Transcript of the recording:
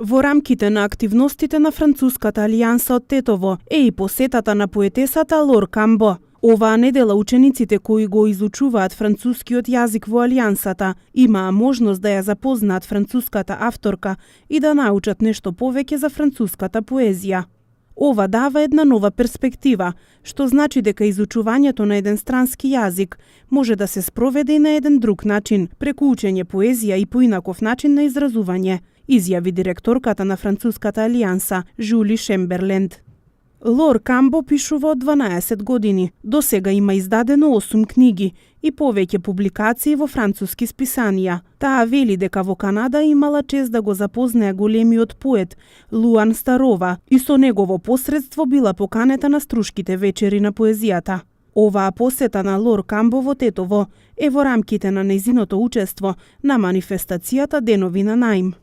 Во рамките на активностите на Француската алијанса од Тетово е и посетата на поетесата Лор Камбо. Оваа недела учениците кои го изучуваат францускиот јазик во алијансата имаа можност да ја запознаат француската авторка и да научат нешто повеќе за француската поезија. Ова дава една нова перспектива, што значи дека изучувањето на еден странски јазик може да се спроведе и на еден друг начин, преку учење поезија и поинаков начин на изразување, изјави директорката на Француската алијанса, Жули Шемберленд. Лор Камбо пишува од 12 години. До сега има издадено 8 книги и повеќе публикации во француски списанија. Таа вели дека во Канада имала чест да го запознае големиот поет Луан Старова и со негово посредство била поканета на Струшките вечери на поезијата. Оваа посета на Лор Камбо во Тетово е во рамките на нејзиното учество на манифестацијата Денови на наим.